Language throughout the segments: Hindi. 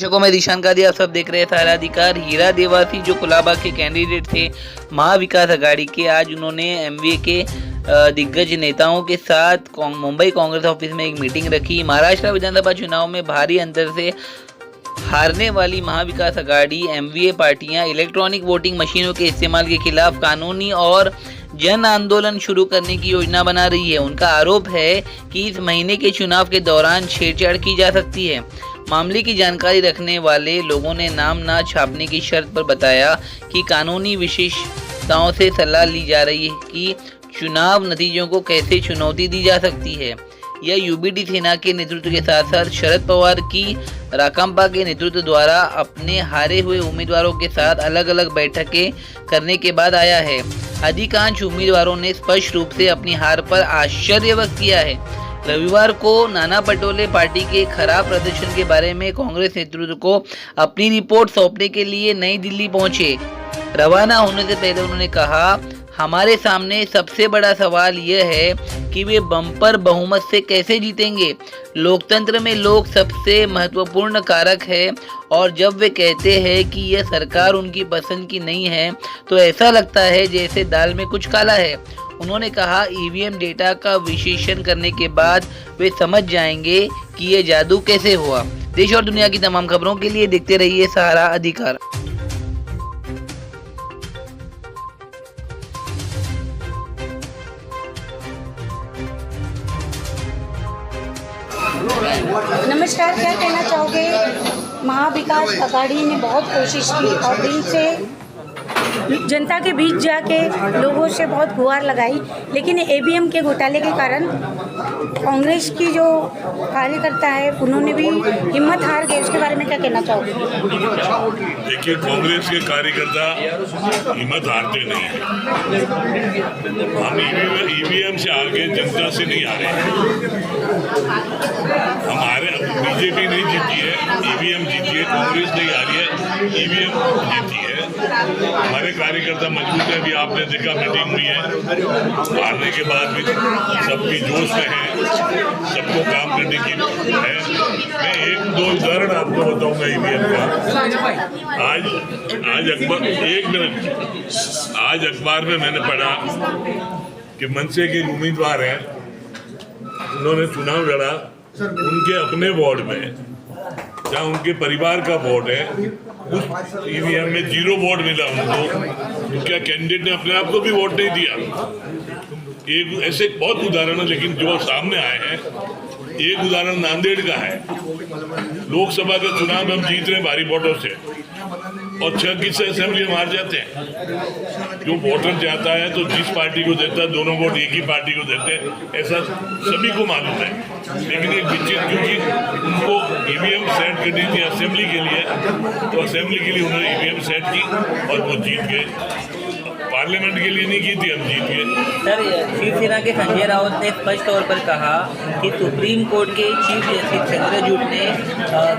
दर्शकों में दिशान कादी, आप सब देख रहे हैं सारा अधिकार। हीरा देवासी जो कुलाबा के कैंडिडेट थे महाविकास आघाड़ी के, आज उन्होंने एमवीए के दिग्गज नेताओं के साथ मुंबई कांग्रेस ऑफिस में एक मीटिंग रखी। महाराष्ट्र विधानसभा चुनाव में भारी अंतर से हारने वाली महाविकास आघाड़ी एमवीए पार्टियां इलेक्ट्रॉनिक वोटिंग मशीनों के इस्तेमाल के खिलाफ कानूनी और जन आंदोलन शुरू करने की योजना बना रही है। उनका आरोप है कि इस महीने के चुनाव के दौरान छेड़छाड़ की जा सकती है। मामले की जानकारी रखने वाले लोगों ने नाम ना छापने की शर्त पर बताया कि कानूनी विशेषज्ञों से सलाह ली जा रही है कि चुनाव नतीजों को कैसे चुनौती दी जा सकती है। यह यूबीडी सेना के नेतृत्व के साथ साथ शरद पवार की राकांपा के नेतृत्व द्वारा अपने हारे हुए उम्मीदवारों के साथ अलग अलग बैठकें करने के बाद आया है। अधिकांश उम्मीदवारों ने स्पष्ट रूप से अपनी हार पर आश्चर्य व्यक्त किया है। रविवार को नाना पटोले पार्टी के खराब प्रदर्शन के बारे में कांग्रेस नेतृत्व को अपनी रिपोर्ट सौंपने के लिए नई दिल्ली पहुंचे। रवाना होने से पहले उन्होंने कहा, हमारे सामने सबसे बड़ा सवाल यह है कि वे बम्पर बहुमत से कैसे जीतेंगे। लोकतंत्र में लोग सबसे महत्वपूर्ण कारक है और जब वे कहते हैं कि यह सरकार उनकी पसंद की नहीं है तो ऐसा लगता है जैसे दाल में कुछ काला है। उन्होंने कहा, ईवीएम डेटा का विश्लेषण करने के बाद वे समझ जाएंगे कि यह जादू कैसे हुआ। देश और दुनिया की तमाम खबरों के लिए देखते रहिए सहारा अधिकार। नमस्कार, क्या कहना चाहोगे? महाविकास आघाड़ी ने बहुत कोशिश की और दिल से जनता के बीच जाके लोगों से बहुत गुहार लगाई, लेकिन ईवीएम के घोटाले के कारण कांग्रेस की जो कार्यकर्ता है उन्होंने भी हिम्मत हार गए। उसके बारे में क्या कहना चाहोगे? देखिए, कांग्रेस के कार्यकर्ता हिम्मत हारते नहीं हैं। हम ईवीएम से आगे जनता से नहीं हारे। हमारे बीजेपी नहीं जीती है, ईवीएम जीती है। कांग्रेस नहीं हारी है, ईवीएम जीती है। हमारे कार्यकर्ता मजबूत है। अभी आपने देखा मीटिंग हुई है, हारने के बाद भी सबकी जोश में है, सबको काम करने की है। मैं एक दो उदाहरण आपको बताऊंगा ईवीएम का। आज अखबार में मैंने पढ़ा कि मनसे के उम्मीदवार हैं, उन्होंने चुनाव लड़ा, उनके अपने वार्ड में जहाँ उनके परिवार का वोट है उस ईवीएम में 0 वोट मिला उनको। उनका कैंडिडेट ने अपने आप को भी वोट नहीं दिया। एक ऐसे बहुत उदाहरण है, लेकिन जो सामने आए हैं, एक उदाहरण नांदेड़ का है। लोकसभा का चुनाव हम जीत रहे भारी वोटों से और 6 की असेंबली में हार जाते हैं। जो वोटर जाता है तो जिस पार्टी को देता है, दोनों वोट एक ही पार्टी को देते हैं, ऐसा सभी को मालूम है। लेकिन एक विचित्र, क्योंकि उनको ईवीएम सेट करनी थी असेंबली के लिए, तो असेंबली के लिए उन्होंने ईवीएम सेट की और वो जीत गए। पार्लियामेंट के लिए नहीं की थी, हम जीत गए। सर, शिवसेना के संजय राउत ने स्पष्ट तौर पर कहा कि सुप्रीम कोर्ट के चीफ जस्टिस चंद्रचूड़ ने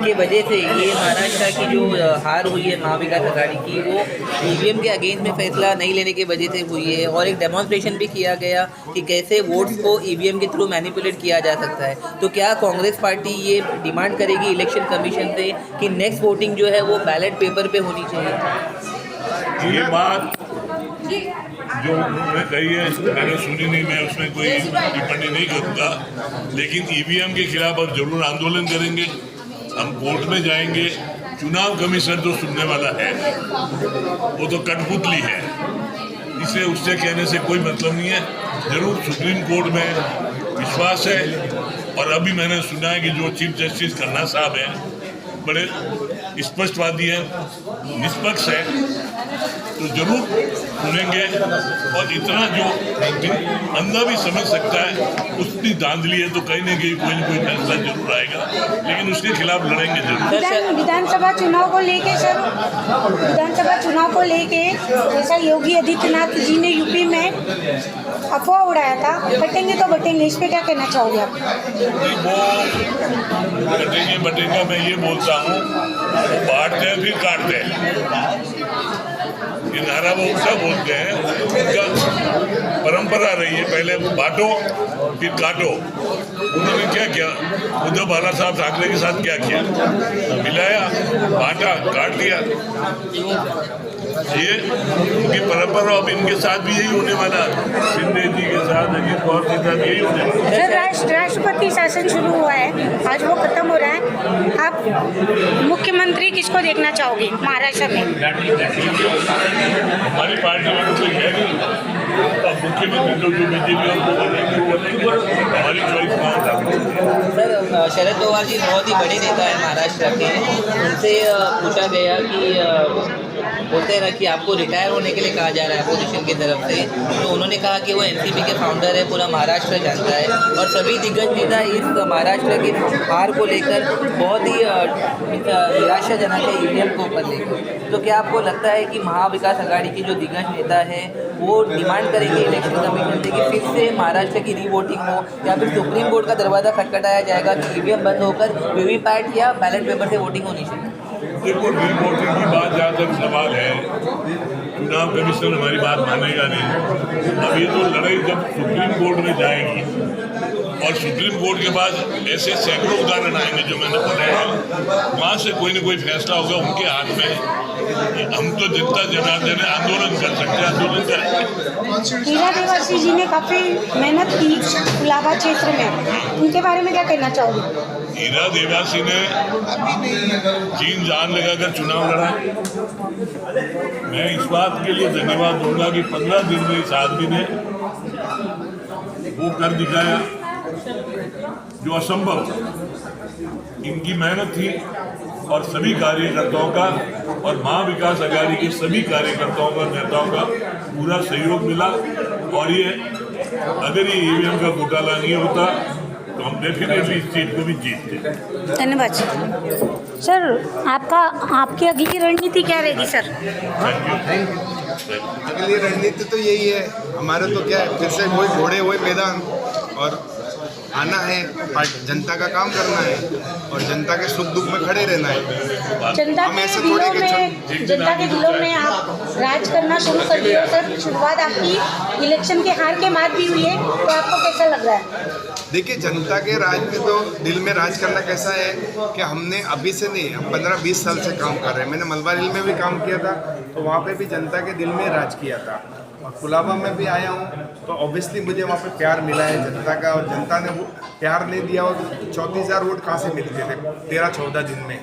के वजह से ये महाराष्ट्र की जो हार हुई है महाविकास आघाड़ी की, वो ईवीएम के अगेंस्ट में फैसला नहीं लेने की वजह से हुई है। और एक डेमोन्स्ट्रेशन भी किया गया कि कैसे वोट्स को ईवीएम के थ्रू मैनिपुलेट किया जा सकता है। तो क्या कांग्रेस पार्टी ये डिमांड करेगी इलेक्शन कमीशन से कि नेक्स्ट वोटिंग जो है वो बैलेट पेपर पे होनी चाहिए? ये बात जो उन्होंने कही है मैंने सुनी नहीं, मैं उसमें कोई टिप्पणी नहीं करूँगा। लेकिन ईवीएम के खिलाफ अब जरूर आंदोलन करेंगे, हम कोर्ट में जाएंगे। चुनाव कमीशन तो सुनने वाला है, वो तो कठपुतली है, इसे उससे कहने से कोई मतलब नहीं है। जरूर सुप्रीम कोर्ट में विश्वास है। और अभी मैंने सुना है कि जो चीफ जस्टिस खन्ना साहब हैं बड़े स्पष्टवादी हैं, निष्पक्ष है, तो जरूर सुनेंगे। और इतना जो अंधा भी समझ सकता है उतनी धांधली है, तो कहीं ना कहीं कोई ना कोई फैसला जरूर आएगा, लेकिन उसके खिलाफ लड़ेंगे जरूर। विधानसभा चुनाव को लेके सर, विधानसभा चुनाव को लेके जैसा योगी आदित्यनाथ जी ने यूपी में अफवाह उड़ाया था, बटेंगे तो बटेंगे, इस पे क्या कहना चाहोगे आप? बटेंगे बटेंगे, मैं ये बोलता हूँ, बांटते हैं फिर काटते हैं। ये नारा वो सब बोलते हैं, उनका परंपरा रही है, पहले बांटो फिर काटो। उन्होंने क्या किया, उद्धव बाला साहब ठाकरे के साथ क्या किया, मिलाया, बांटा, काट दिया। ये उनकी परंपरा, अब इनके साथ भी यही होने वाला, शिंदे जी के साथ, अजीत पवार के साथ यही होने वाला। सर, राष्ट्रपति शासन शुरू हुआ है, आज वो खत्म हो रहा है, आप मुख्यमंत्री किसको देखना चाहोगे महाराष्ट्र में? हमारी पार्टी में कोई है नहीं, अब मुख्यमंत्री तो जो बीजेपी हमारी चॉइस कहाँ था। सर, शरद पवार जी बहुत ही बड़े नेता है महाराष्ट्र के, उनसे पूछा गया कि बोलते हैं ना कि आपको रिटायर होने के लिए कहा जा रहा है अपोजिशन की तरफ से, तो उन्होंने कहा कि वो एनसीपी के फाउंडर है, पूरा महाराष्ट्र जानता है और सभी दिग्गज नेता इस महाराष्ट्र की हार को लेकर बहुत ही निराशाजनक है ईवीएम को ऊपर लेकर। तो क्या आपको लगता है कि महाविकास आघाड़ी के जो दिग्गज नेता है वो डिमांड करेंगे इलेक्शन कमीशन से कि फिर से महाराष्ट्र की रीवोटिंग हो, या फिर सुप्रीम कोर्ट का दरवाज़ा खटखटाया जाएगा कि ईवीएम बंद होकर वीवीपैट या बैलेट पेपर से वोटिंग होनी चाहिए? देखो, रीवोटिंग की बात जहाँ तक सवाल है, चुनाव कमीशन हमारी बात मानेगा नहीं। अब ये तो लड़ाई जब सुप्रीम कोर्ट में जाएगी और सुप्रीम कोर्ट के बाद ऐसे सैकड़ों उदाहरण आएंगे जो मैंने बताया है, वहाँ से कोई न कोई फैसला होगा उनके हाथ में। हम तो जनता जनार्दन है, आंदोलन कर सकते हैं, आंदोलन करेंगे। हीरा देवासी जी ने काफ़ी मेहनत की कुलाबा क्षेत्र में, उनके बारे में क्या कहना चाहोगे? हीरा देवासी ने जीन जान लगाकर चुनाव लड़ा। मैं इस बात के लिए धन्यवाद दूंगा कि 15 दिन में इस आदमी ने वो कर दिखाया जो असंभव। इनकी मेहनत थी और सभी कार्यकर्ताओं का और महाविकास आघाड़ी के सभी कार्यकर्ताओं का, नेताओं का पूरा सहयोग मिला। और ये अगर ये ईवीएम का घोटाला नहीं होता तो हम डेफिनेटली इस सीट को भी जीतते। धन्यवाद सर। आपकी अगली रणनीति क्या रहेगी सर? अगली रणनीति तो यही है, हमारा तो क्या है, फिर से वही घोड़े वही मैदान, और आना है, जनता का काम करना है और जनता के सुख दुख में खड़े रहना है। जनता के दिलों में आप राज करना शुरू कर दिए हो सर। शुरुआत आपकी इलेक्शन के हार के बाद भी हुई है, तो आपको कैसा लग रहा है? देखिए, जनता के राज में तो दिल में राज करना कैसा है कि हमने अभी से नहीं, हम 15-20 साल से काम कर रहे हैं। मैंने मलबार हिल में भी काम किया था, तो वहाँ पे भी जनता के दिल में राज किया था, और कुलाबा में भी आया हूँ, तो ऑब्वियसली मुझे वहाँ पे प्यार मिला है जनता का, और जनता ने वो प्यार नहीं दिया, और 34,000 वोट कहाँ से मिलते थे 13-14 दिन में।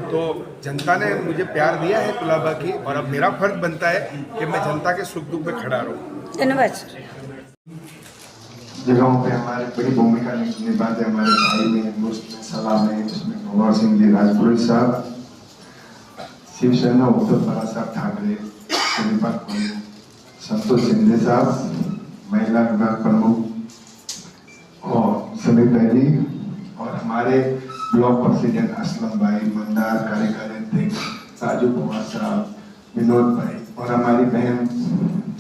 तो जनता ने मुझे प्यार दिया है कुलाबा की, और अब मेरा फर्ज बनता है कि मैं जनता के सुख दुख में खड़ा रहूँ। धन्यवाद सर। जगहों पे हमारी बड़ी भूमिका निभाते हमारे भाई में, दोस्त में, सलाह में, जिसमें गौर सिंह जी राजपुरोहित साहब, शिवसेना उद्धव बाला साहब ठाकरे, संतोष शिंदे साहब, महिला विभाग प्रमुख और समीर पहली, और हमारे ब्लॉक प्रेसिडेंट असलम भाई, मंदार कार्यकारी अध्यक्ष राजू पवार साहब, विनोद भाई, और हमारी बहन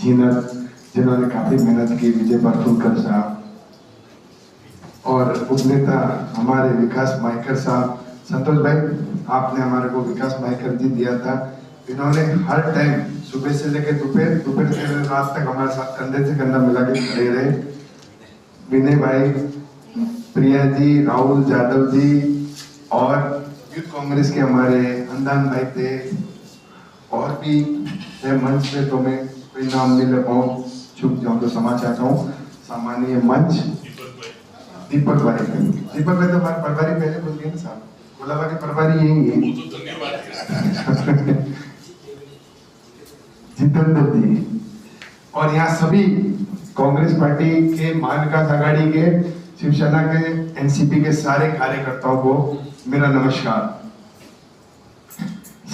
जीनत जिन्होंने काफी मेहनत की, विजय बरफुलकर साहब, और उपनेता हमारे विकास माइकर साहब। संतोष भाई, आपने हमारे को विकास माइकर जी दिया था, इन्होंने हर टाइम सुबह से लेकर दोपहर से रात तक हमारे साथ कंधे से कंधा मिला के खड़े रहे। विनय भाई, प्रिया जी, राहुल यादव जी, और यूथ कांग्रेस के हमारे अंदान भाई थे, और भी मंच पे तो मैं कोई नाम नहीं ले पाऊँ, छुप जाऊँ तो क्षमा चाहता हूँ। सामान्य मंच दीपक भाई तो हमारे परवारी पहले बोल गए ना साहब, कुलाबा की परवारी यही है। जितेंद्र जी, और यहाँ सभी कांग्रेस पार्टी के, महाविकास आघाड़ी के, शिवसेना के, एनसीपी के सारे कार्यकर्ताओं को मेरा नमस्कार।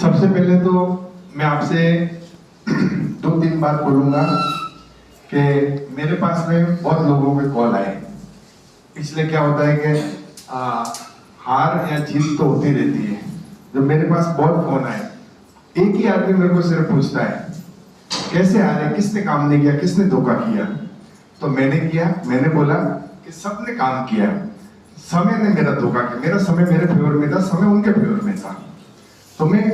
सबसे पहले तो मैं आपसे 2-3 बात बोलूंगा कि मेरे पास में बहुत लोगों के कॉल आए। इसलिए क्या होता है कि हार या जीत तो होती रहती है। जब मेरे पास बहुत फोन आए, एक ही आदमी मेरे को सिर्फ पूछता है कैसे हारे, किसने काम नहीं किया, किसने धोखा किया। तो मैंने बोला कि सबने काम किया, समय ने मेरा धोखा किया। मेरा समय मेरे फेवर में था, समय उनके फेवर में था। तो मैं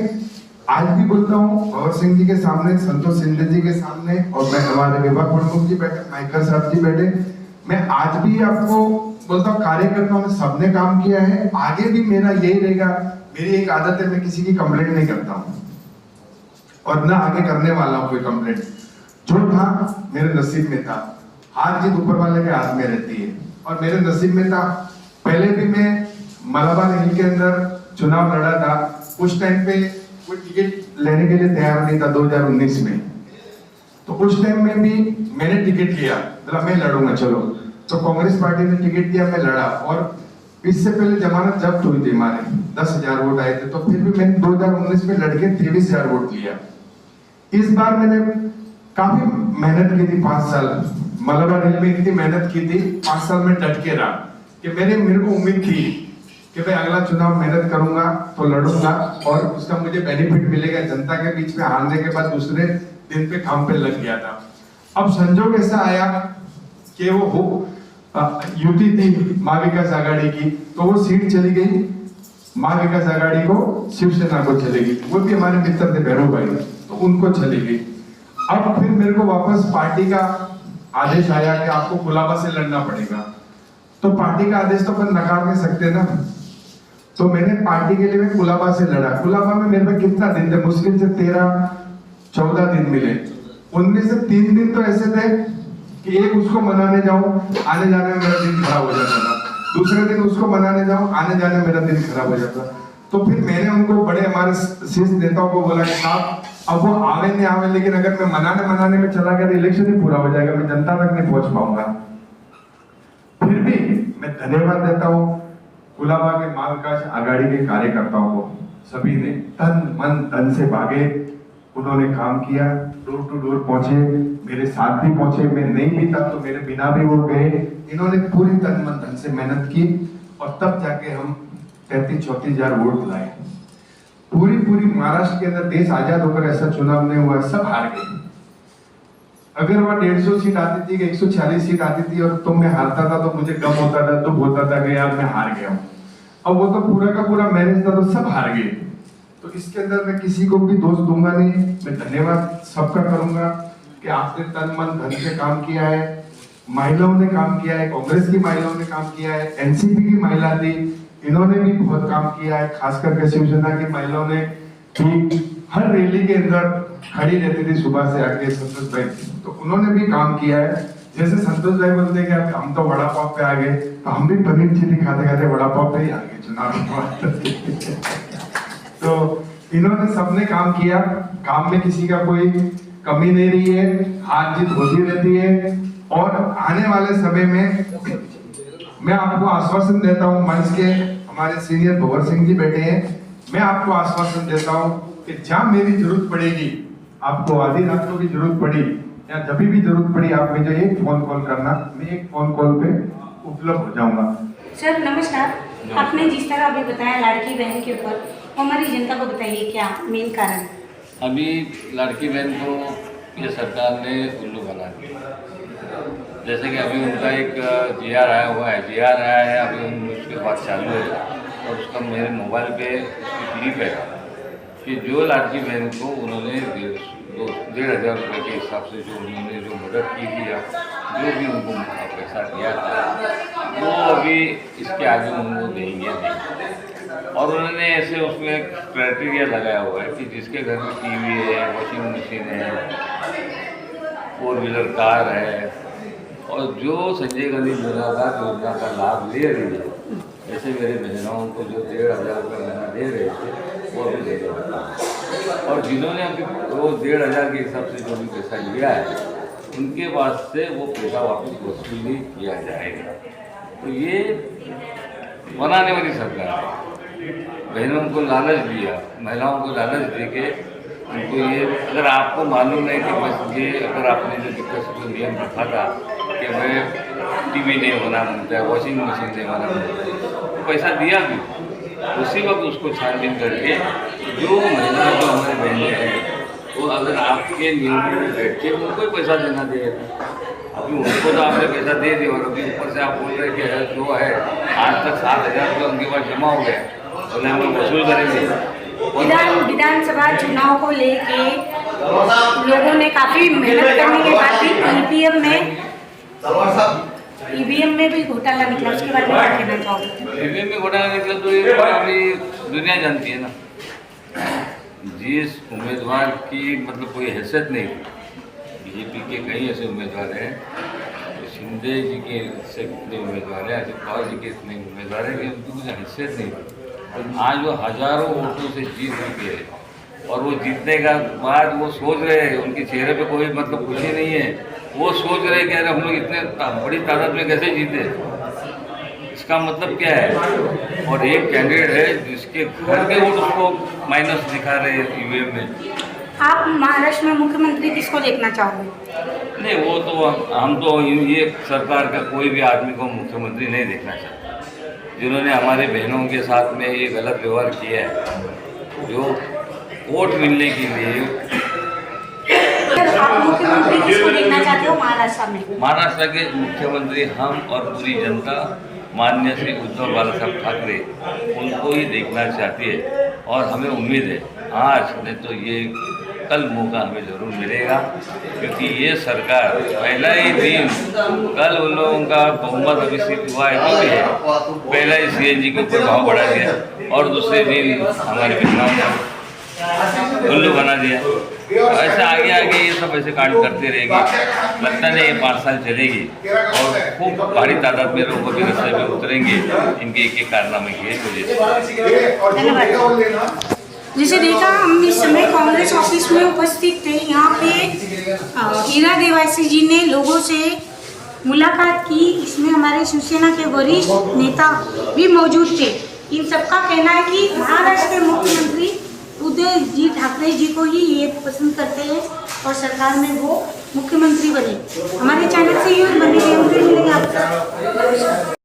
आज भी बोलता हूँ भवर सिंह जी के सामने, संतोष शिंदे जी के सामने, और मैं हमारे विभाग प्रमुख जी बैठे, माइकल साहब जी बैठे, मैं आज भी आपको बोलता हूँ कार्यकर्ताओं ने सबने काम किया है, आगे भी मेरा यही रहेगा। मेरी एक आदत है, मैं किसी की कंप्लेंट नहीं करता हूँ और ना आगे करने वाला हूँ कोई कंप्लेंट। जो था मेरे नसीब में था, हार जीत ऊपर वाले के हाथ में रहती है और मेरे नसीब में था। पहले भी मैं मलाबार हिल के अंदर चुनाव लड़ा था, उस टाइम पे कोई टिकट लेने के लिए तैयार नहीं था 2019 में, तो उस टाइम में भी मैंने टिकट लिया, मतलब मैं लड़ूंगा चलो, तो कांग्रेस पार्टी ने टिकट दिया, मैं लड़ा और इससे पहले जमानत जब्त हुई थी हमारे, 10,000 वोट आए थे, तो फिर भी मैंने 2019 में लड़के 23,000 वोट लिया। इस बार मैंने काफी मेहनत की थी, 5 साल मलाबार हिल में इतनी मेहनत की थी, 5 साल में डट के रहा कि मेरे को उम्मीद थी कि भाई अगला चुनाव मेहनत करूंगा तो लड़ूंगा और उसका मुझे बेनिफिट मिलेगा। जनता के बीच में हारने के बाद दूसरे दिन पे काम पे लग गया था। अब संजोग ऐसा आया कि वो युति थी माँ विकास आघाड़ी की, तो वो सीट चली गई माँ विकास आघाड़ी को, शिवसेना को चली गई। वो भी हमारे मित्र थे भैरव भाई, तो उनको चली गई। अब फिर मेरे को वापस पार्टी का आदेश आया कि आपको कुलाबा से लड़ना पड़ेगा, तो पार्टी का आदेश तो अपन नकार नहीं सकते ना, तो मैंने पार्टी के लिए कुलाबा से लड़ा। कुलाबा में मेरे पे कितना दिन थे, मुश्किल से 13-14 दिन मिले, उनमें से 3 दिन तो ऐसे थे कि एक उसको मनाने जाऊं, आने जाने में मेरा दिन खराब हो जाता था, दूसरे दिन उसको मनाने जाऊं, आने जाने में मेरा दिन खराब हो जाता। तो फिर मैंने उनको, बड़े हमारे शीर्ष नेताओं को बोला कि साहब अब वो आवे नहीं आवे, लेकिन अगर मैं मनाने में चला गया तो इलेक्शन ही पूरा हो जाएगा, मैं जनता तक नहीं पहुंच पाऊंगा। फिर भी मैं धन्यवाद देता हूँ कुलाबा के माँ विकास आघाड़ी के कार्यकर्ताओं को, सभी ने तन मन धन से भागे, उन्होंने काम किया, डोर टू डोर पहुंचे, मेरे साथ भी पहुंचे, मैं नहीं भी था तो मेरे बिना भी वो गए। इन्होंने पूरी तन मन धन से मेहनत की और तब जाके हम 33-34 हजार वोट लाए। पूरी महाराष्ट्र के अंदर देश आजाद होकर ऐसा चुनाव नहीं हुआ, सब हार गए। अगर वहां 150 सीट आती थी, 146 सीट आती थी और तो मैं हारता था तो मुझे गम होता था, दुख होता था कि यार मैं हार गया हूँ। अब वो तो पूरा का पूरा मैनेज था, तो सब हार गए। तो इसके अंदर मैं किसी को भी दोष दूंगा नहीं, मैं धन्यवाद सबका करूंगा कि आपने तन मन धन से काम किया है, महिलाओं ने काम किया है, कांग्रेस की महिलाओं ने काम किया है, एनसीपी की महिला थी, इन्होंने भी बहुत काम किया है, खास करके शिवसेना की महिलाओं ने भी हर रैली के अंदर खड़ी रहती थी सुबह से आके, संतोष भाई, तो उन्होंने भी काम किया है। जैसे संतोष भाई बोलते हैं कि हम तो वड़ा पाव पे आ गए, तो हम भी पनीर चिली खाते खाते वड़ा पाव पे ही आ गए चुनाव। तो इन्होंने सबने काम किया, काम में किसी का कोई कमी नहीं रही है, हार जीत होती रहती है। और आने वाले समय में मैं आपको आश्वासन देता हूं, मंच के हमारे सीनियर भवर सिंह जी बैठे हैं, मैं आपको आश्वासन देता हूं कि जहां मेरी जरूरत पड़ेगी, आपको आधी रात को भी जरूरत पड़ी या जब भी जरूरत पड़ी, आप मुझे एक फोन कॉल करना, मैं एक फोन कॉल पे उपलब्ध हो जाऊंगा। सर नमस्कार, आपने जिस तरह अभी बताया लाड़की बहन के ऊपर, हमारी जनता को बताइए क्या मेन कारण? अभी लड़की बहन को ये सरकार ने उल्लू बना दिया। जैसे कि अभी उनका एक जीआर आया हुआ है, जीआर आया है अभी, उसके बाद चालू है और उसका मेरे मोबाइल पे क्लिप है कि जो लड़की बहन को उन्होंने 1,500 रुपये के हिसाब से जो उन्होंने जो मदद की थी या जो भी उनको पैसा दिया था, वो अभी इसके आगे उनको देंगे नहीं। और उन्होंने ऐसे उसमें क्राइटेरिया लगाया हुआ है कि जिसके घर में टीवी है, वॉशिंग मशीन है, 4 व्हीलर कार है, और जो संजय गांधी निराधार योजना का लाभ ले रही है, जैसे मेरे बहनों को जो 1,500 रुपये महीना दे रहे थे वो भी दे रहे हैं। और जिन्होंने अभी वो 1,500 के हिसाब से जो भी पैसा लिया है, उनके वास्ते वो पैसा वापस वसूल नहीं किया जाएगा। तो ये बनाने वाली सरकार है, बहनों को लालच दिया, महिलाओं को लालच दे के उनको ये, अगर आपको मालूम है कि बस ये, अगर आपने जो दिक्कत जो नियम रखा था कि हमें टीवी नहीं होना मिलता है, वॉशिंग मशीन नहीं होना मिलता है, तो पैसा दिया भी, उसी वक्त उसको छानबीन करके जो महिला जो हमारे बहनें हैं, वो अगर आपके नियम में बैठ के उनको ही पैसा देना देगा। अभी उनको तो आपने पैसा दे दिया और अभी ऊपर से आप बोल रहे कि जो है आज तक 7,000 रुपये उनके पास जमा हो गया, उन्हें हम वसूल करेंगे, विधानसभा चुनाव को लेके लोगों ने काफी मेहनत करने के बाद भी ईवीएम में भी घोटाला निकला, उसके बारे में क्या कहना चाहोगे? ईवीएम में घोटाला निकला तो ये अभी दुनिया जानती है ना। जिस उम्मीदवार की मतलब कोई हैसियत नहीं थी, बीजेपी के कई ऐसे उम्मीदवार हैं, शिंदे जी के से इतने उम्मीदवार हैं, अजित पवार जी के इतने उम्मीदवार हैं कि उनकी कुछ हैसियत नहीं थी। आज वो हजारों वोटों से जीत चुके हैं और वो जीतने का बाद वो सोच रहे हैं, उनके चेहरे पे कोई मतलब खुशी नहीं है, वो सोच रहे हैं कि अरे हम लोग इतने बड़ी तादाद में कैसे जीते, इसका मतलब क्या है। और एक कैंडिडेट है जिसके घर के वोट उसको माइनस दिखा रहे हैं ईवीएम में। आप महाराष्ट्र में मुख्यमंत्री किसको देखना चाहोगे? नहीं, वो तो हम तो ये सरकार का कोई भी आदमी को मुख्यमंत्री नहीं देखना चाहते। जिन्होंने हमारे बहनों के साथ में ये गलत व्यवहार किया है, जो वोट मिलने के लिए। आप मुख्यमंत्री किसको देखना चाहते हो महाराष्ट्र में? महाराष्ट्र के मुख्यमंत्री हम और पूरी जनता माननीय श्री उद्धव बाला साहब ठाकरे उनको ही देखना चाहती है और हमें उम्मीद है आज नहीं तो ये कल मौका हमें ज़रूर मिलेगा, क्योंकि ये सरकार पहला ही दिन कल उन लोगों का बहुमत अभी सिद्ध हुआ है तो भी है, पहला ही सीएनजी के ऊपर भाव बढ़ा दिया और दूसरे दिन हमारे बहनों ने उल्लू बना दिया। ऐसे आगे आगे ये सब ऐसे कांड करते रहेगी, लगता नहीं ये 5 साल चलेगी और खूब भारी तादाद में लोग भी रास्ते में उतरेंगे इनके एक कारनामे की वजह से। जैसे देखा हम इस समय कांग्रेस ऑफिस में उपस्थित थे, यहाँ पे हीरा देवासी जी ने लोगों से मुलाकात की। इसमें हमारे शिवसेना के वरिष्ठ नेता भी मौजूद थे। इन सबका कहना है कि महाराष्ट्र के मुख्यमंत्री उद्धव जी ठाकरे जी को ही ये पसंद करते हैं और सरकार में वो मुख्यमंत्री बने। हमारे चैनल से ये बने